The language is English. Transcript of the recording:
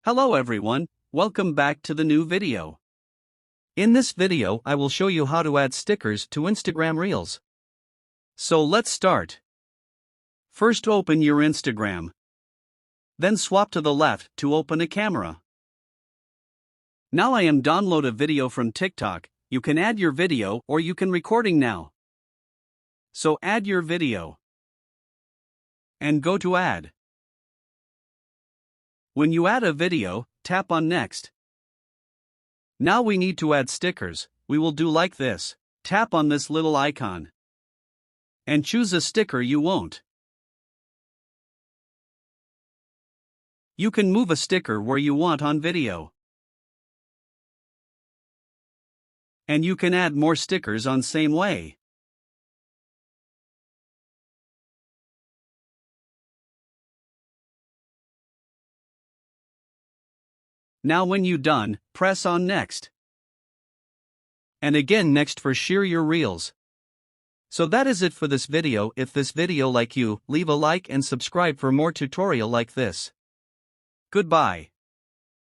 Hello everyone, welcome back to the new video. In this video I will show you how to add stickers to Instagram Reels. So let's start. First open your Instagram. Then swap to the left to open a camera. Now I am download a video from TikTok. You can add your video or you can recording now. So add your video. And go to add. When you add a video, tap on next. Now we need to add stickers. We will do like this. Tap on this little icon. And choose a sticker you want. You can move a sticker where you want on video. And you can add more stickers on same way. Now when you done, press on next. And again next for share your reels. So that is it for this video. If this video like you, leave a like and subscribe for more tutorial like this. Goodbye.